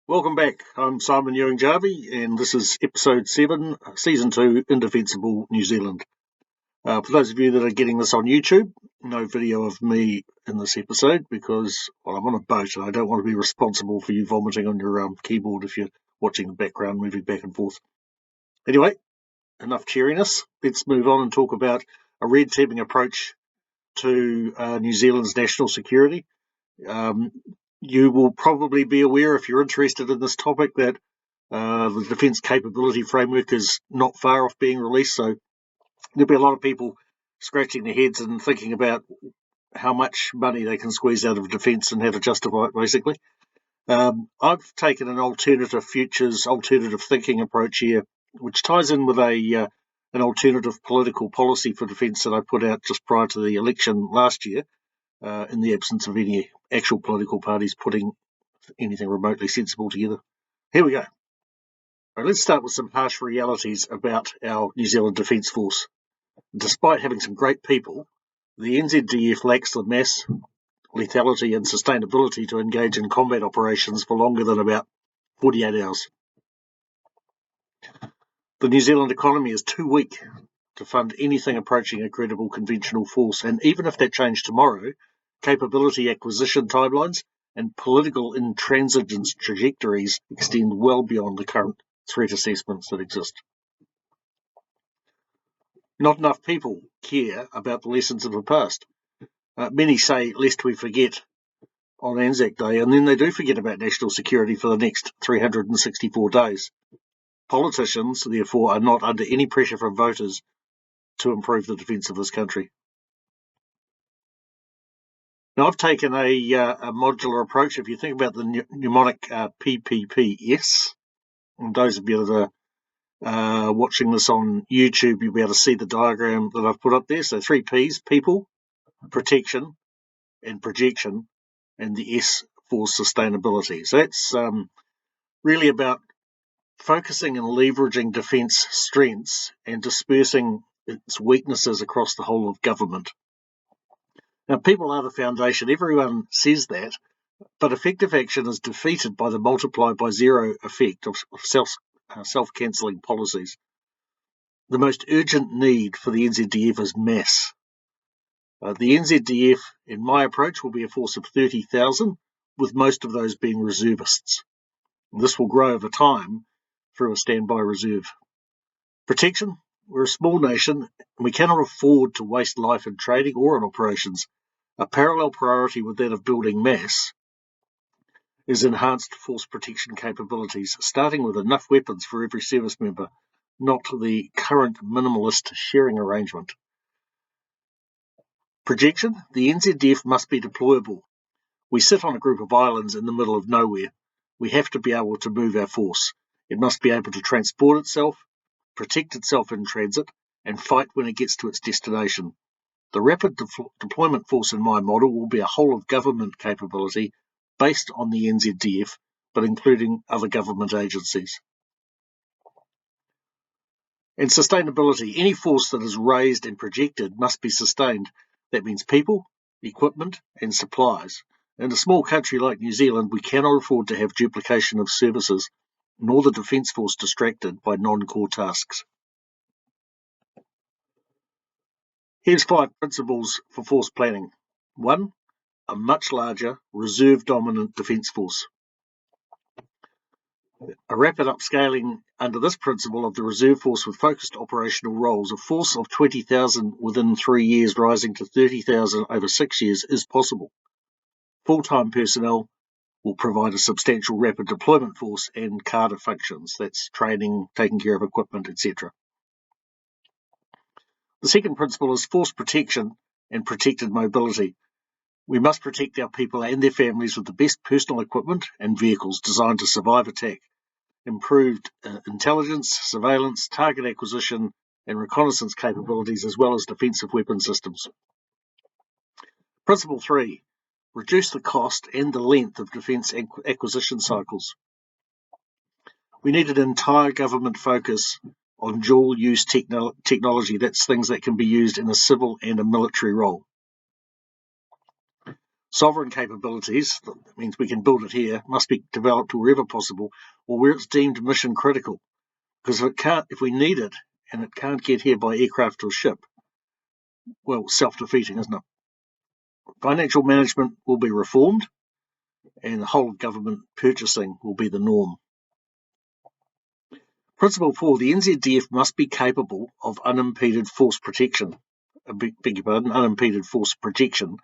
Welcome back. I'm Simon Ewing-Jarvie, and this is episode 7, season 2, Indefensible New Zealand. For those of you that are getting this on YouTube, no video of me in this episode because, I'm on a boat and I don't want to be responsible for you vomiting on your keyboard if you're watching the background moving back and forth. Anyway, enough cheeriness. Let's move on and talk about a red teaming approach to New Zealand's national security. You will probably be aware, if you're interested in this topic, that the Defence Capability Framework is not far off being released, so there'll be a lot of people scratching their heads and thinking about how much money they can squeeze out of defence and how to justify it, basically. I've taken an alternative futures, alternative thinking approach here, which ties in with an alternative political policy for defence that I put out just prior to the election last year, in the absence of any actual political parties putting anything remotely sensible together. Here we go. Right, let's start with some harsh realities about our New Zealand Defence Force. Despite having some great people, the NZDF lacks the mass, lethality and sustainability to engage in combat operations for longer than about 48 hours. The New Zealand economy is too weak to fund anything approaching a credible conventional force, and even if that changed tomorrow, capability acquisition timelines and political intransigence trajectories extend well beyond the current threat assessments that exist. Not enough people care about the lessons of the past. Many say, lest we forget on Anzac Day, and then they do forget about national security for the next 364 days. Politicians, therefore, are not under any pressure from voters to improve the defence of this country. Now, I've taken a modular approach. If you think about the mnemonic PPPS, and those of you that are watching this on YouTube, you'll be able to see the diagram that I've put up there. So 3 Ps: people, protection, and projection, and the S for sustainability. So that's really about focusing and leveraging defence strengths and dispersing its weaknesses across the whole of government. Now, people are the foundation. Everyone says that, but effective action is defeated by the multiply by zero effect of self-cancelling policies. The most urgent need for the NZDF is mass. The NZDF, in my approach, will be a force of 30,000, with most of those being reservists. This will grow over time through a standby reserve. Protection: we're a small nation, and we cannot afford to waste life in training or in operations. A parallel priority with that of building mass is enhanced force protection capabilities, starting with enough weapons for every service member, not the current minimalist sharing arrangement. Projection: the NZDF must be deployable. We sit on a group of islands in the middle of nowhere. We have to be able to move our force. It must be able to transport itself, protect itself in transit, and fight when it gets to its destination. The rapid deployment force in my model will be a whole-of-government capability based on the NZDF, but including other government agencies. And sustainability: any force that is raised and projected must be sustained. That means people, equipment, and supplies. In a small country like New Zealand, we cannot afford to have duplication of services, nor the Defence Force distracted by non-core tasks. Here's 5 principles for force planning. 1. A much larger, reserve-dominant Defence Force. A rapid upscaling under this principle of the reserve force with focused operational roles. A force of 20,000 within 3 years rising to 30,000 over 6 years is possible. Full-time personnel will provide a substantial rapid deployment force and cadre functions. That's training, taking care of equipment, etc. The second principle is force protection and protected mobility. We must protect our people and their families with the best personal equipment and vehicles designed to survive attack. Improved intelligence, surveillance, target acquisition, and reconnaissance capabilities, as well as defensive weapon systems. Principle 3. Reduce the cost and the length of defence acquisition cycles. We need an entire government focus on dual-use technology. That's things that can be used in a civil and a military role. Sovereign capabilities, that means we can build it here, must be developed wherever possible or where it's deemed mission critical. Because if we need it and it can't get here by aircraft or ship, well, self-defeating, isn't it? Financial management will be reformed and the whole of government purchasing will be the norm. Principle 4, the NZDF must be capable of unimpeded force protection. Unimpeded force protection,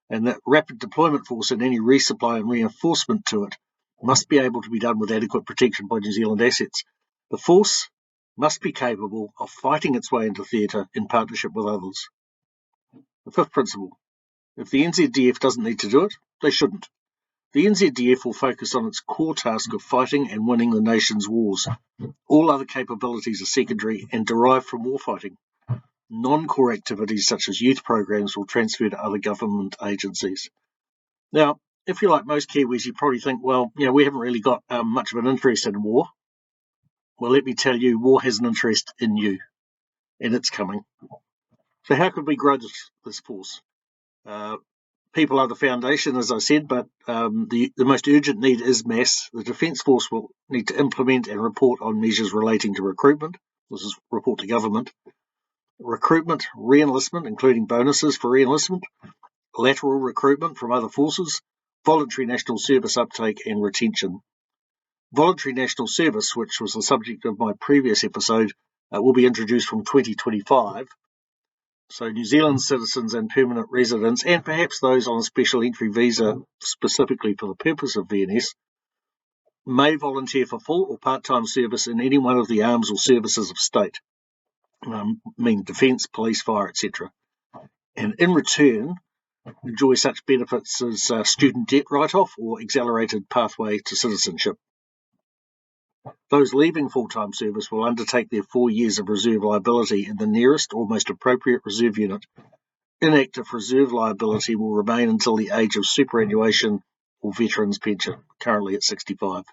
and that rapid deployment force and any resupply and reinforcement to it must be able to be done with adequate protection by New Zealand assets. The force must be capable of fighting its way into theatre in partnership with others. The fifth principle, if the NZDF doesn't need to do it, they shouldn't. The NZDF will focus on its core task of fighting and winning the nation's wars. All other capabilities are secondary and derived from warfighting. Non-core activities such as youth programs will transfer to other government agencies. Now, if you're like most Kiwis, you probably think, well, we haven't really got much of an interest in war. Well, let me tell you, war has an interest in you, and it's coming. So how could we grow this force? People are the foundation, as I said, but the most urgent need is mass. The Defence Force will need to implement and report on measures relating to recruitment. This is report to government. Recruitment, re-enlistment, including bonuses for re-enlistment, lateral recruitment from other forces, voluntary national service uptake and retention. Voluntary national service, which was the subject of my previous episode, will be introduced from 2025. So New Zealand citizens and permanent residents, and perhaps those on a special entry visa specifically for the purpose of VNS, may volunteer for full or part-time service in any one of the arms or services of state, defence, police, fire, etc. And in return, enjoy such benefits as student debt write-off or accelerated pathway to citizenship. Those leaving full-time service will undertake their 4 years of reserve liability in the nearest or most appropriate reserve unit. Inactive reserve liability will remain until the age of superannuation or veterans pension, currently at 65.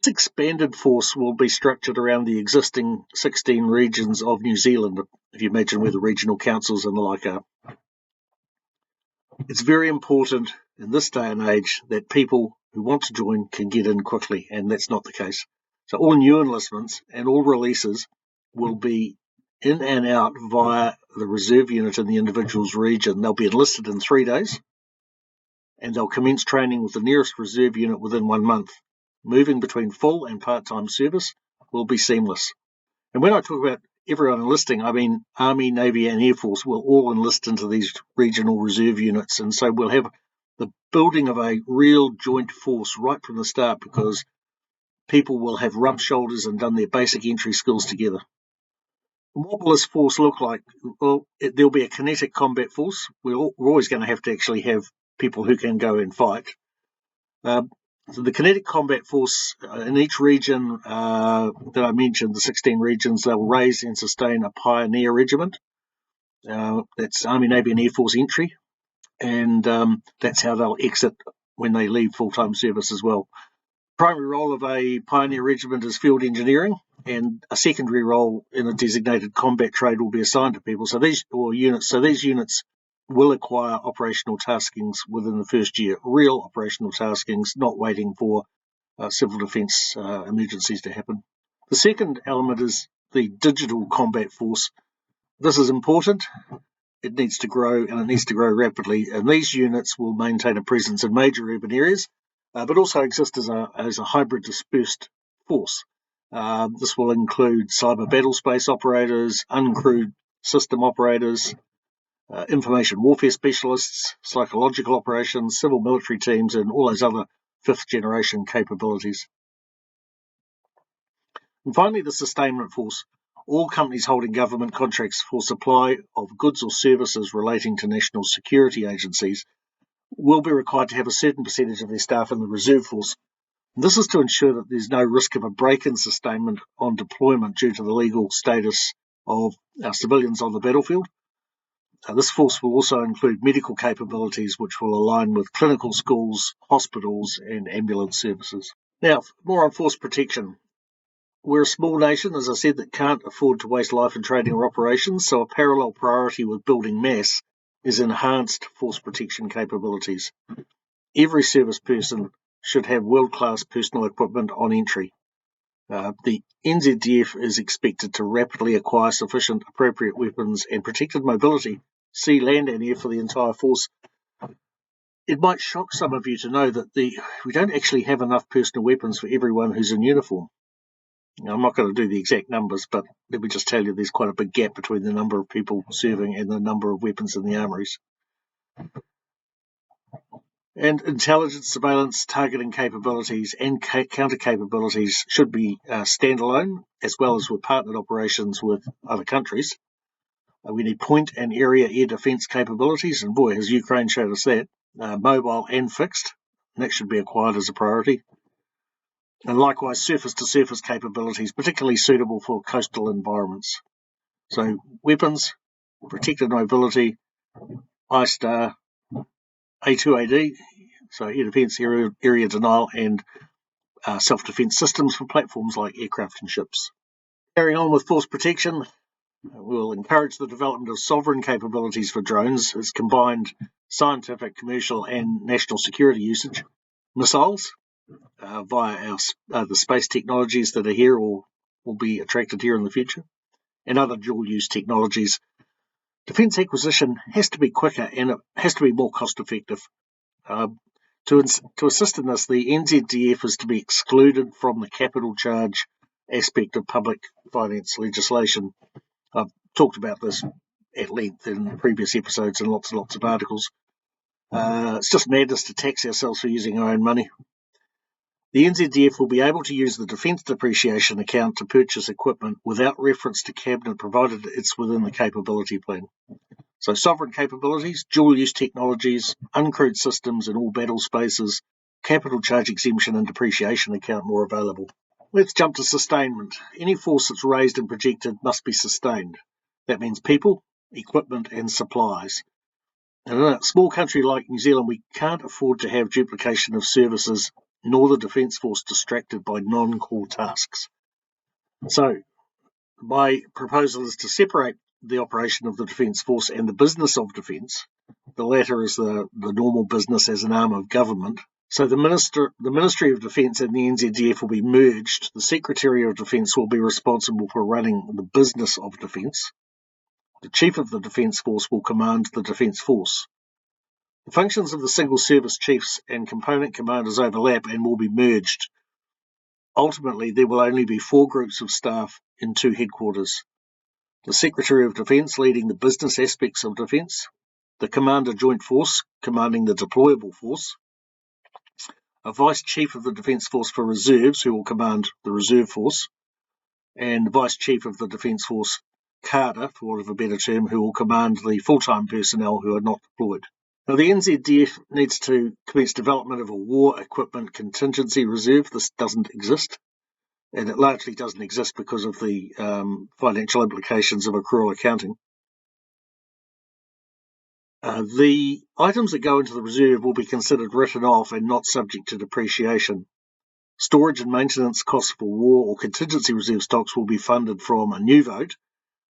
This expanded force will be structured around the existing 16 regions of New Zealand, if you imagine where the regional councils and the like are. It's very important in this day and age that people who want to join can get in quickly, and that's not the case. So all new enlistments and all releases will be in and out via the reserve unit in the individual's region. They'll be enlisted in 3 days, and they'll commence training with the nearest reserve unit within 1 month. Moving between full and part-time service will be seamless. And when I talk about everyone enlisting, I mean Army, Navy and Air Force will all enlist into these regional reserve units. And so we'll have the building of a real joint force right from the start, because people will have rubbed shoulders and done their basic entry skills together. What will this force look like? Well, there'll be a kinetic combat force. We're always going to have people who can go and fight. So the kinetic combat force in each region that I mentioned, the 16 regions, they'll raise and sustain a pioneer regiment. That's Army, Navy and Air Force entry. And that's how they'll exit when they leave full-time service as well. Primary role of a pioneer regiment is field engineering, and a secondary role in a designated combat trade will be assigned to people. So these units will acquire operational taskings within the first year, real operational taskings, not waiting for civil defence emergencies to happen. The second element is the digital combat force. This is important. It needs to grow, and it needs to grow rapidly. And these units will maintain a presence in major urban areas, but also exist as a hybrid dispersed force. This will include cyber battlespace operators, uncrewed system operators, information warfare specialists, psychological operations, civil military teams, and all those other fifth-generation capabilities. And finally, the sustainment force. All companies holding government contracts for supply of goods or services relating to national security agencies will be required to have a certain percentage of their staff in the reserve force. This is to ensure that there's no risk of a break in sustainment on deployment due to the legal status of our civilians on the battlefield. This force will also include medical capabilities, which will align with clinical schools, hospitals, and ambulance services. Now, more on force protection. We're a small nation, as I said, that can't afford to waste life in training or operations, so a parallel priority with building mass is enhanced force protection capabilities. Every service person should have world-class personal equipment on entry. The NZDF is expected to rapidly acquire sufficient appropriate weapons and protected mobility, sea, land and air, for the entire force. It might shock some of you to know that we don't actually have enough personal weapons for everyone who's in uniform. Now, I'm not going to do the exact numbers, but let me just tell you there's quite a big gap between the number of people serving and the number of weapons in the armories. And intelligence, surveillance, targeting capabilities and counter capabilities should be standalone, as well as with partnered operations with other countries. We need point and area air defence capabilities, and boy, has Ukraine showed us that, mobile and fixed. And that should be acquired as a priority. And likewise, surface-to-surface capabilities, particularly suitable for coastal environments. So weapons, protected mobility, ISTAR, A2AD, so air defence, area denial, and self-defence systems for platforms like aircraft and ships. Carrying on with force protection, we'll encourage the development of sovereign capabilities for drones as combined scientific, commercial, and national security usage. Missiles, via the space technologies that are here or will be attracted here in the future, and other dual-use technologies. Defence acquisition has to be quicker and it has to be more cost-effective. To assist in this, the NZDF is to be excluded from the capital charge aspect of public finance legislation. I've talked about this at length in previous episodes and lots of articles. It's just madness to tax ourselves for using our own money. The NZDF will be able to use the Defence Depreciation Account to purchase equipment without reference to Cabinet, provided it's within the capability plan. So sovereign capabilities, dual-use technologies, uncrewed systems in all battle spaces, capital charge exemption and depreciation account more available. Let's jump to sustainment. Any force that's raised and projected must be sustained. That means people, equipment and supplies. And in a small country like New Zealand, we can't afford to have duplication of services nor the Defence Force distracted by non-core tasks. So my proposal is to separate the operation of the Defence Force and the business of defence. The latter is the normal business as an arm of government. So the Ministry of Defence and the NZDF will be merged. The Secretary of Defence will be responsible for running the business of defence. The Chief of the Defence Force will command the Defence Force. The functions of the single service chiefs and component commanders overlap and will be merged. Ultimately, there will only be 4 groups of staff in 2 headquarters. The Secretary of Defence leading the business aspects of defence, the Commander Joint Force commanding the deployable force, a Vice Chief of the Defence Force for Reserves who will command the Reserve Force, and Vice Chief of the Defence Force Cadre, for want of a better term, who will command the full-time personnel who are not deployed. Now, the NZDF needs to commence development of a war equipment contingency reserve. This doesn't exist, and it largely doesn't exist because of the financial implications of accrual accounting. The items that go into the reserve will be considered written off and not subject to depreciation. Storage and maintenance costs for war or contingency reserve stocks will be funded from a new vote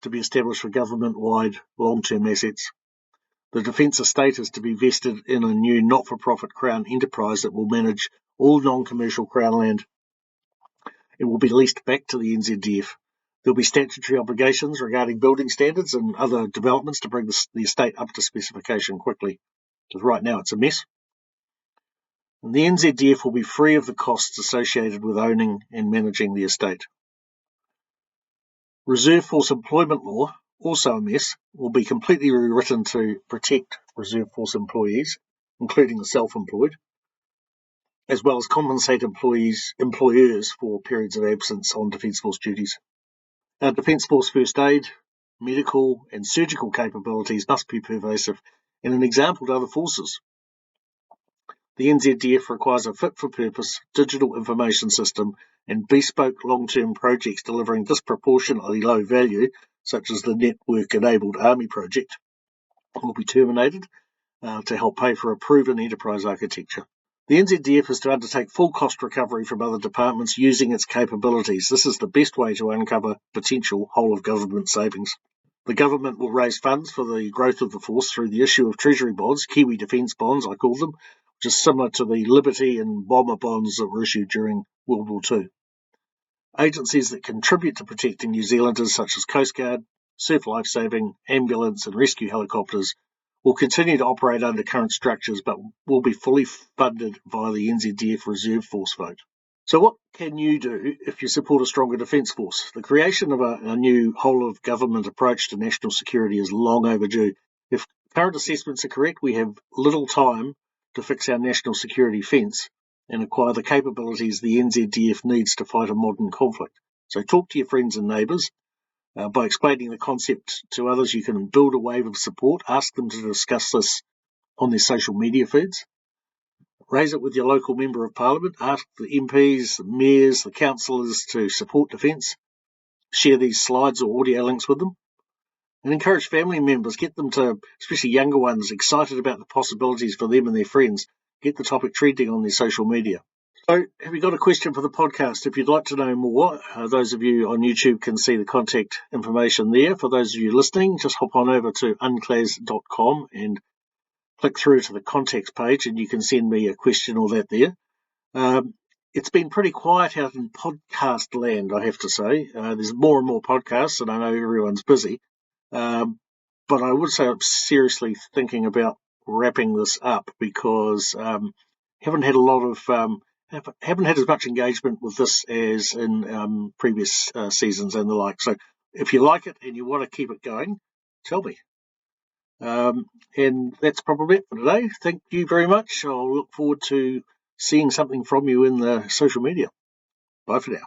to be established for government-wide long-term assets. The Defence Estate is to be vested in a new not-for-profit Crown enterprise that will manage all non-commercial Crown land. It will be leased back to the NZDF. There will be statutory obligations regarding building standards and other developments to bring the estate up to specification quickly, because right now it's a mess. And the NZDF will be free of the costs associated with owning and managing the estate. Reserve Force employment law, also a mess, will be completely rewritten to protect Reserve Force employees, including the self-employed, as well as compensate employers for periods of absence on Defence Force duties. Defence Force first aid, medical and surgical capabilities must be pervasive and an example to other forces. The NZDF requires a fit-for-purpose digital information system, and bespoke long-term projects delivering disproportionately low value, such as the Network-Enabled Army project, will be terminated to help pay for a proven enterprise architecture. The NZDF is to undertake full cost recovery from other departments using its capabilities. This is the best way to uncover potential whole-of-government savings. The government will raise funds for the growth of the force through the issue of treasury bonds, Kiwi defence bonds I call them, which is similar to the Liberty and Bomber bonds that were issued during World War II. Agencies that contribute to protecting New Zealanders, such as Coast Guard, surf lifesaving, ambulance and rescue helicopters, will continue to operate under current structures but will be fully funded via the NZDF Reserve Force vote. So what can you do if you support a stronger defence force? The creation of a new whole-of-government approach to national security is long overdue. If current assessments are correct, we have little time to fix our national security fence and acquire the capabilities the NZDF needs to fight a modern conflict. So talk to your friends and neighbours. By explaining the concept to others, you can build a wave of support. Ask them to discuss this on their social media feeds. Raise it with your local Member of Parliament. Ask the MPs, the mayors, the councillors to support defence. Share these slides or audio links with them. And encourage family members. Get them to, especially younger ones, excited about the possibilities for them and their friends. Get the topic trending on their social media. So, have you got a question for the podcast? If you'd like to know more, those of you on YouTube can see the contact information there. For those of you listening, just hop on over to unclas.com and click through to the contacts page and you can send me a question or that there. It's been pretty quiet out in podcast land, I have to say. There's more and more podcasts, and I know everyone's busy. But I would say I'm seriously thinking about wrapping this up because haven't had as much engagement with this as in previous seasons and the like. So if you like it and you want to keep it going, tell me. And that's probably it for today. Thank you very much. I'll look forward to seeing something from you in the social media. Bye for now.